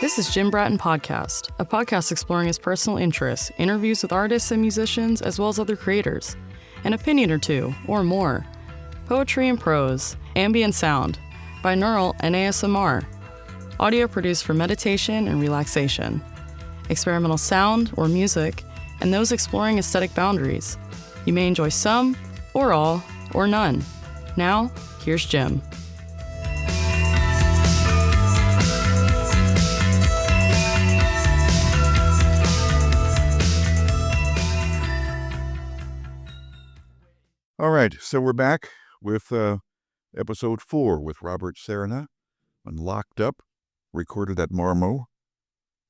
This is Jim Bratton Podcast, a podcast exploring his personal interests, interviews with artists and musicians, as well as other creators, an opinion or two, or more, poetry and prose, ambient sound, binaural and ASMR, audio produced for meditation and relaxation, experimental sound or music, and those exploring aesthetic boundaries. You may enjoy some, or all, or none. Now, here's Jim. All right, so we're back with episode 4 with Robert Serna on Locked Up, recorded at Marmo,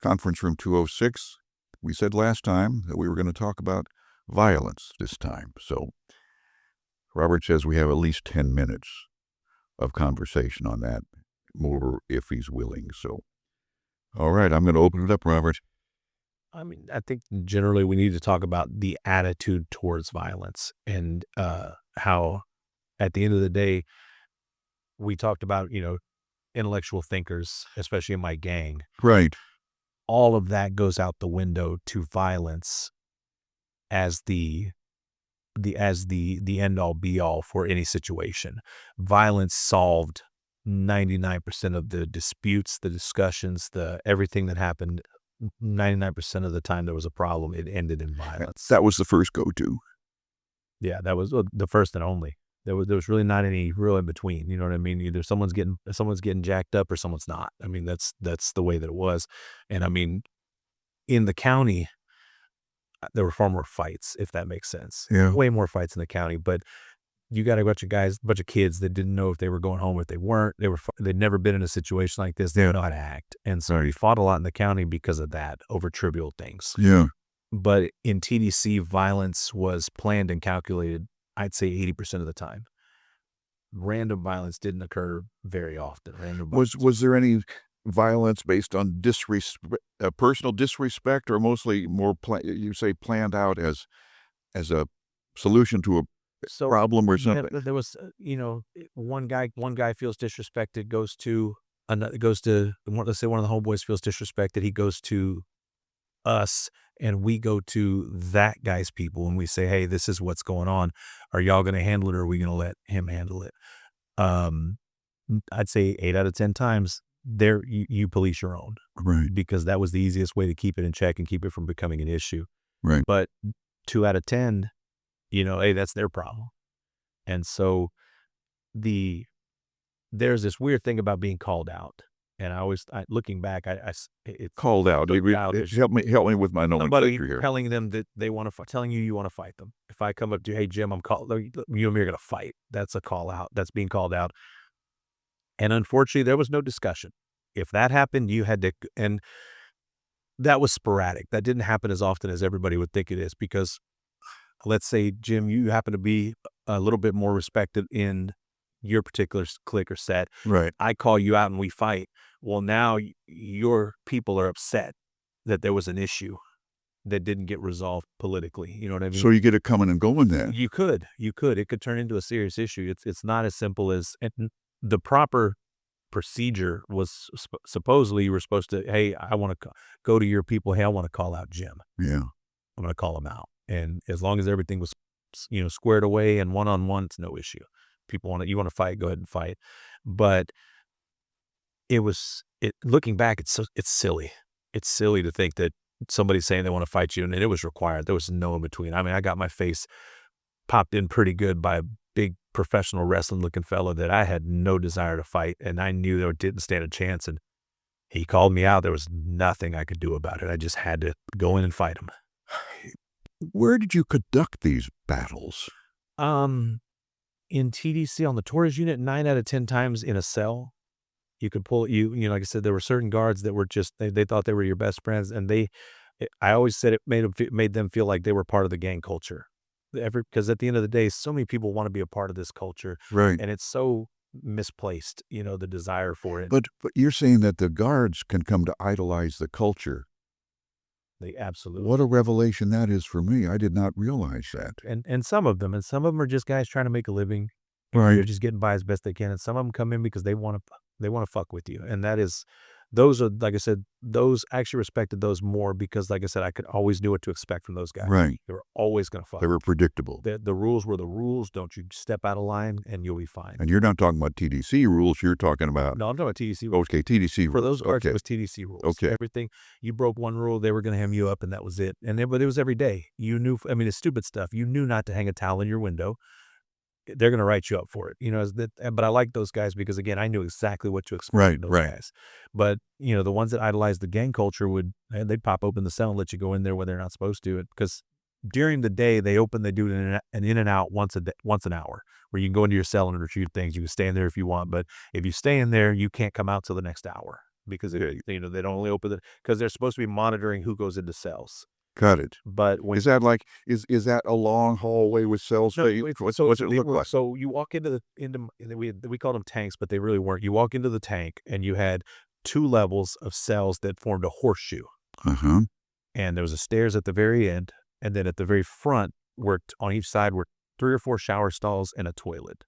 conference room 206. We said last time that we were going to talk about violence this time. So Robert says we have at least 10 minutes of conversation on that, more if he's willing. So, all right, I'm going to open it up, Robert. I think generally we need to talk about the attitude towards violence and how at the end of the day, we talked about, intellectual thinkers, especially in my gang. Right. All of that goes out the window to violence as the end all be all for any situation. Violence solved 99% of the disputes, the discussions, everything that happened. 99% of the time there was a problem, it ended in violence. That was the first go-to. Yeah, that was the first and only. There was really not any real in between. You know what I mean? Either someone's getting jacked up or someone's not. I mean, that's the way that it was. And I mean, in the county, there were far more fights, if that makes sense. Yeah. Way more fights in the county, but you got a bunch of kids that didn't know if they were going home, if they weren't. They'd never been in a situation like this. They didn't know how to act. And so we fought a lot in the county because of that, over trivial things. Yeah. But in TDC, violence was planned and calculated, I'd say 80% of the time. Random violence didn't occur very often. Was there any violence based on personal disrespect, or mostly more planned out as a solution to a problem or something? There was, one guy feels disrespected, goes to, let's say one of the homeboys feels disrespected, he goes to us, and we go to that guy's people, and we say, hey, this is what's going on. Are y'all going to handle it, or are we going to let him handle it? I'd say 8 out of 10 times, you police your own. Right. Because that was the easiest way to keep it in check and keep it from becoming an issue. Right. But 2 out of 10, hey, that's their problem. And so there's this weird thing about being called out. And looking back, it's called out. Help me with my nomenclature here. Telling them that they want to telling you want to fight them. If I come up to you, hey Jim, you and me are going to fight. That's a call out. That's being called out. And unfortunately, there was no discussion. If that happened, you had to, and that was sporadic. That didn't happen as often as everybody would think it is, because let's say, Jim, you happen to be a little bit more respected in your particular clique or set. Right. I call you out and we fight. Well, now your people are upset that there was an issue that didn't get resolved politically. You know what I mean? So you get it coming and going then. You could. It could turn into a serious issue. It's not as simple as, and the proper procedure was supposedly you were supposed to, hey, I want to go to your people. Hey, I want to call out Jim. Yeah. I'm going to call him out. And as long as everything was, squared away and one-on-one, it's no issue. You want to fight, go ahead and fight. But looking back, it's silly. It's silly to think that somebody's saying they want to fight you, and it was required. There was no in between. I mean, I got my face popped in pretty good by a big professional wrestling looking fellow that I had no desire to fight, and I knew they didn't stand a chance. And he called me out. There was nothing I could do about it. I just had to go in and fight him. Where did you conduct these battles? In TDC on the Torres unit, 9 out of 10 times in a cell. You could pull like I said, there were certain guards that were just, they thought they were your best friends. And I always said it made them feel like they were part of the gang culture. Because at the end of the day, so many people want to be a part of this culture. Right. And it's so misplaced, the desire for it. But you're saying that the guards can come to idolize the culture. They absolutely. What a revelation that is for me. I did not realize that. And some of them are just guys trying to make a living. Right. They're just getting by as best they can. And some of them come in because they want to fuck with you. And that is those are, like I said, those I actually respected those more because, like I said, I could always knew what to expect from those guys. Right. They were always going to fight. They were predictable. The rules were the rules. Don't you step out of line and you'll be fine. And you're not talking about TDC rules. You're talking about... No, I'm talking about TDC rules. Okay, TDC rules. For those cards, okay. it was TDC rules. Okay. Everything, you broke one rule, they were going to hem you up, and that was it. But it was every day. You knew, I mean, it's stupid stuff. You knew not to hang a towel in your window. They're going to write you up for it. But I like those guys because, again, I knew exactly what to expect from those guys. But, the ones that idolized the gang culture they'd pop open the cell and let you go in there when they're not supposed to. Because during the day, they do an in and out once an hour, where you can go into your cell and retrieve things. You can stay in there if you want, but if you stay in there, you can't come out till the next hour because they don't only open it because they're supposed to be monitoring who goes into cells. Got it. But when is that like is that a long hallway with cells? No, what's it look like? So you walk into we called them tanks, but they really weren't. You walk into the tank and you had 2 levels of cells that formed a horseshoe. Uh-huh. And there was a stairs at the very end, and then at the very front, on each side were 3 or 4 shower stalls and a toilet.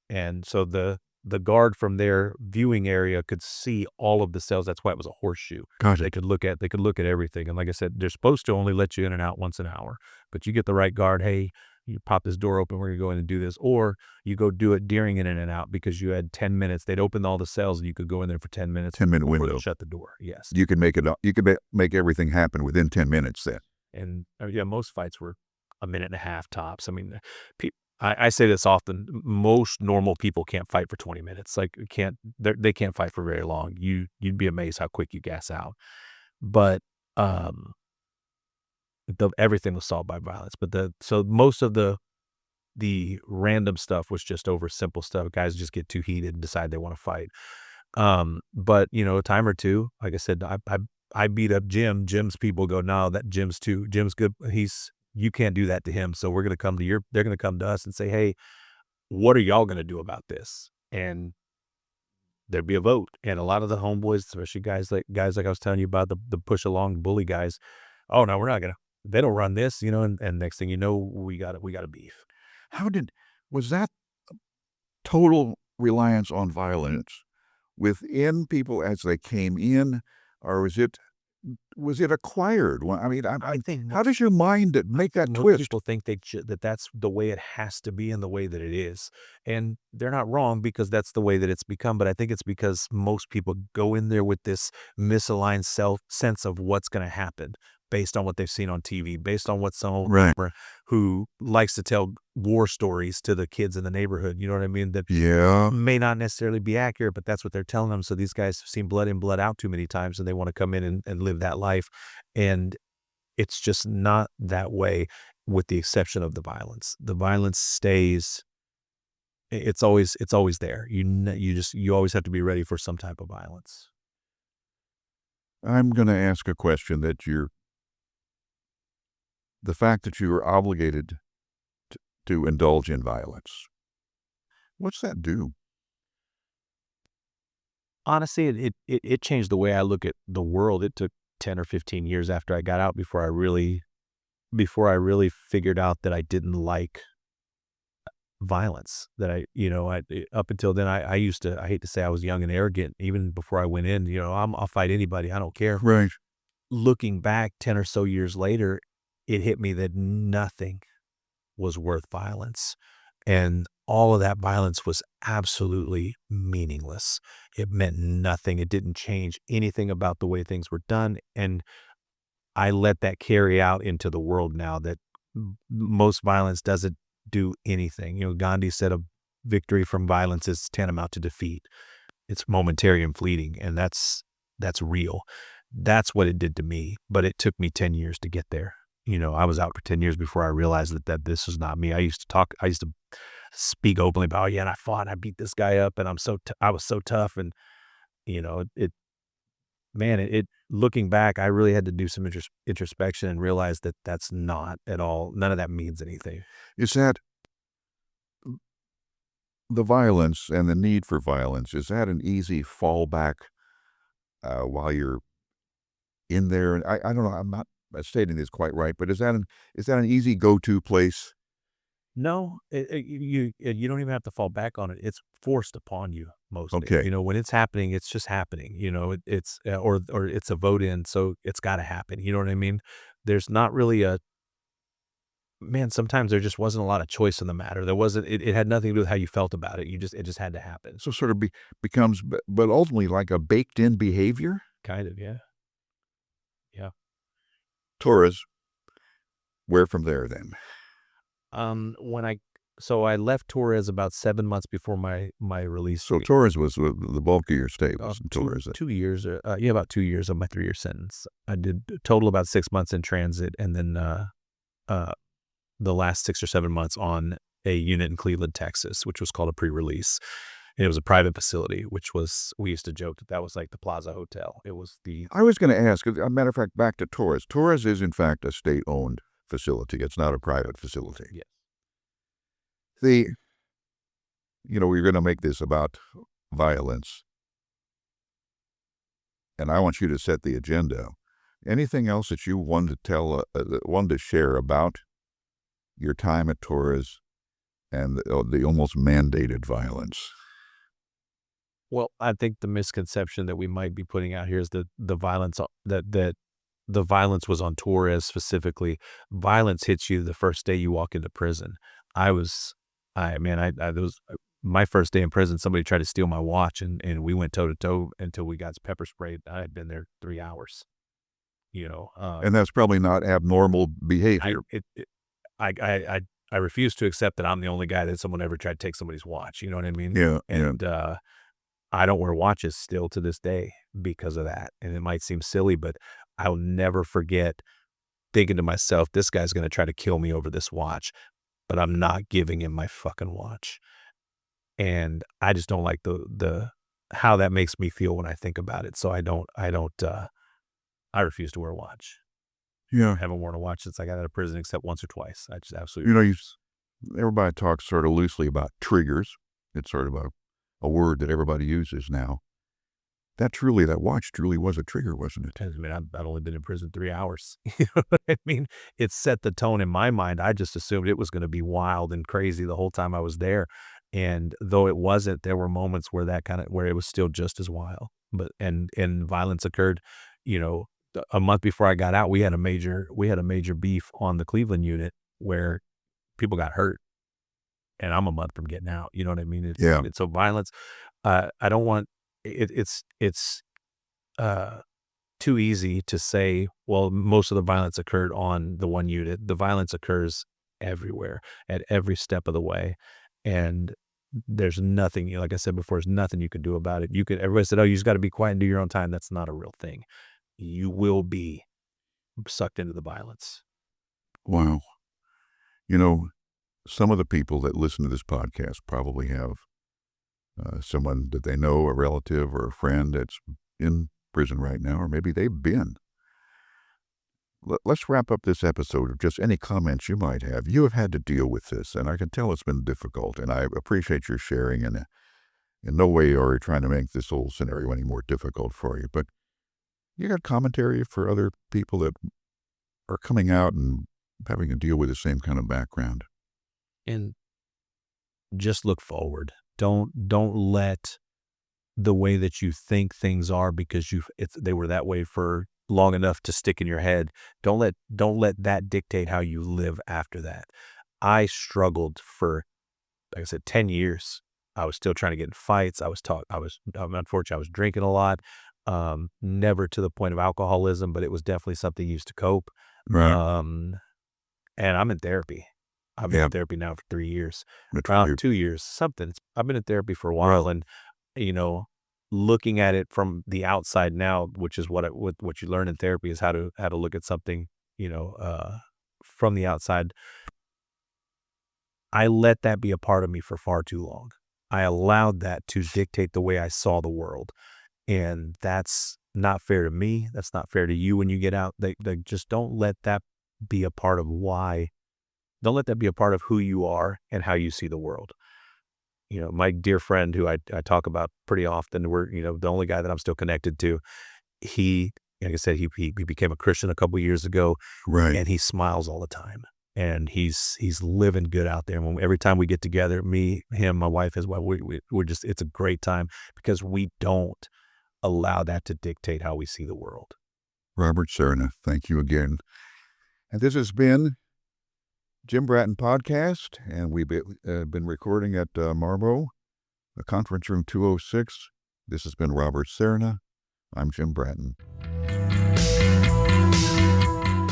And so the guard from their viewing area could see all of the cells. That's why it was a horseshoe. Gotcha. They could look at everything. And like I said, they're supposed to only let you in and out once an hour, but you get the right guard. Hey, you pop this door open, we're going to go in and do this. Or you go do it during in and out because you had 10 minutes. They'd open all the cells and you could go in there for 10 minutes. 10-minute window. Shut the door. Yes. You can make everything happen within 10 minutes then. And most fights were a minute and a half tops. I mean, I say this often. Most normal people can't fight for 20 minutes. Like they can't fight for very long. You'd be amazed how quick you gas out. But everything was solved by violence. But so most of the random stuff was just over simple stuff. Guys just get too heated and decide they want to fight. But a time or two, like I said, I beat up Jim. Jim's people go, no, that Jim's good. You can't do that to him. So they're going to come to us and say, hey, what are y'all going to do about this? And there'd be a vote. And a lot of the homeboys, especially guys like I was telling you about, the push along bully guys. Oh no, we're not going to, they don't run this, and next thing you know, we got a beef. Was that total reliance on violence within people as they came in, or was it acquired? Well, I mean, I think how does your mind make that most twist? people think that's the way it has to be and the way that it is. And they're not wrong because that's the way that it's become. But I think it's because most people go in there with this misaligned sense of what's going to happen based on what they've seen on TV, based on what someone who likes to tell war stories to the kids in the neighborhood, you know what I mean? That may not necessarily be accurate, but that's what they're telling them. So these guys have seen blood in, blood out too many times, and they want to come in and live that life. And it's just not that way, with the exception of the violence. The violence stays. It's always there. You always have to be ready for some type of violence. I'm going to ask a question that the fact that you are obligated to indulge in violence. What's that do? Honestly, it changed the way I look at the world. It took 10 or 15 years after I got out before I really figured out that I didn't like violence. That up until then, I hate to say I was young and arrogant. Even before I went in, I'll fight anybody. I don't care. Right. Looking back 10 or so years later, it hit me that nothing was worth violence. And all of that violence was absolutely meaningless. It meant nothing. It didn't change anything about the way things were done. And I let that carry out into the world now, that most violence doesn't do anything. Gandhi said a victory from violence is tantamount to defeat. It's momentary and fleeting. And that's real. That's what it did to me. But it took me 10 years to get there. I was out for 10 years before I realized that this was not me. I used to speak openly about, and I fought and I beat this guy up and I was so tough. And, looking back, I really had to do some introspection and realize that that's not at all, none of that means anything. Is that the violence and the need for violence, is that an easy fallback while you're in there? And I don't know, I'm not stating this quite right, but is that an easy go-to place No, you don't even have to fall back on it. It's forced upon you mostly. Okay. When it's happening, it's just happening. It's or it's a vote in, so it's got to happen. You know what I mean? There's not really a man. Sometimes there just wasn't a lot of choice in the matter. There wasn't. It had nothing to do with how you felt about it. It just had to happen. So sort of becomes, but ultimately like a baked-in behavior? Kind of, yeah, yeah. Torres, where from there then? When I left Torres about 7 months before my release. So Torres was the bulk of your stay was in two, Torres. 2 years, yeah, about 2 years of my 3-year sentence. I did a total about 6 months in transit, and then the last 6 or 7 months on a unit in Cleveland, Texas, which was called a pre-release. And it was a private facility, which was, we used to joke that was like the Plaza Hotel. It was I was going to ask, as a matter of fact, back to Torres. Torres is in fact a state-owned facility. It's not a private facility. Yes. We're going to make this about violence, and I want you to set the agenda. Anything else that you wanted to share about your time at Torres and the almost mandated violence? Well, I think the misconception that we might be putting out here is that the violence that the violence was on Torres specifically. Violence hits you the first day you walk into prison. I was my first day in prison. Somebody tried to steal my watch, and we went toe to toe until we got pepper sprayed. I had been there 3 hours. And that's probably not abnormal behavior. I refuse to accept that I'm the only guy that someone ever tried to take somebody's watch. You know what I mean? Yeah. And I don't wear watches still to this day because of that. And it might seem silly, but I'll never forget thinking to myself, this guy's going to try to kill me over this watch, but I'm not giving him my fucking watch. And I just don't like the how that makes me feel when I think about it. So I refuse to wear a watch. Yeah. I haven't worn a watch since I got out of prison except once or twice. I just absolutely. Everybody talks sort of loosely about triggers. It's sort of a word that everybody uses now. That watch truly was a trigger, wasn't it? I mean, I've only been in prison 3 hours. You know what I mean? It set the tone in my mind. I just assumed it was going to be wild and crazy the whole time I was there. And though it wasn't, there were moments where where it was still just as wild. But and violence occurred, a month before I got out. We had a major beef on the Cleveland unit where people got hurt, and I'm a month from getting out. You know what I mean? It's so violence. I don't want it's too easy to say, well, most of the violence occurred on the one unit. The violence occurs everywhere at every step of the way. And there's nothing, like I said before, there's nothing you can do about it. Everybody said, oh, you just got to be quiet and do your own time. That's not a real thing. You will be sucked into the violence. Wow. Some of the people that listen to this podcast probably have someone that they know, a relative or a friend that's in prison right now, or maybe they've been. Let's wrap up this episode of just any comments you might have. You have had to deal with this, and I can tell it's been difficult, and I appreciate your sharing, and in no way are we trying to make this whole scenario any more difficult for you, but you got commentary for other people that are coming out and having to deal with the same kind of background? And just look forward. Don't let the way that you think things are because they were that way for long enough to stick in your head. Don't let that dictate how you live after that. I struggled for, like I said, 10 years. I was still trying to get in fights. Unfortunately, I was drinking a lot. Never to the point of alcoholism, but it was definitely something I used to cope. Right. And I'm in therapy. I've been in therapy now for 3 years, around 2 years, something. I've been in therapy for a while, and looking at it from the outside now, which is what you learn in therapy, is how to look at something, from the outside. I let that be a part of me for far too long. I allowed that to dictate the way I saw the world, and that's not fair to me. That's not fair to you when you get out. They just don't let that be a part of why. Don't let that be a part of who you are and how you see the world. My dear friend who I talk about pretty often, we're, the only guy that I'm still connected to, he, like I said, he became a Christian a couple years ago, right? And he smiles all the time. and he's living good out there. And every time we get together, me, him, my wife, his wife, we're just, it's a great time because we don't allow that to dictate how we see the world. Robert Serna, thank you again. And this has been Jim Bratton Podcast, and we've been recording at Marmo, the Conference Room 206. This has been Robert Serna. I'm Jim Bratton.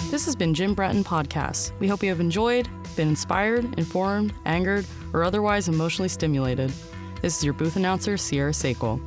This has been Jim Bratton Podcast. We hope you have enjoyed, been inspired, informed, angered, or otherwise emotionally stimulated. This is your booth announcer, Sierra Sakel.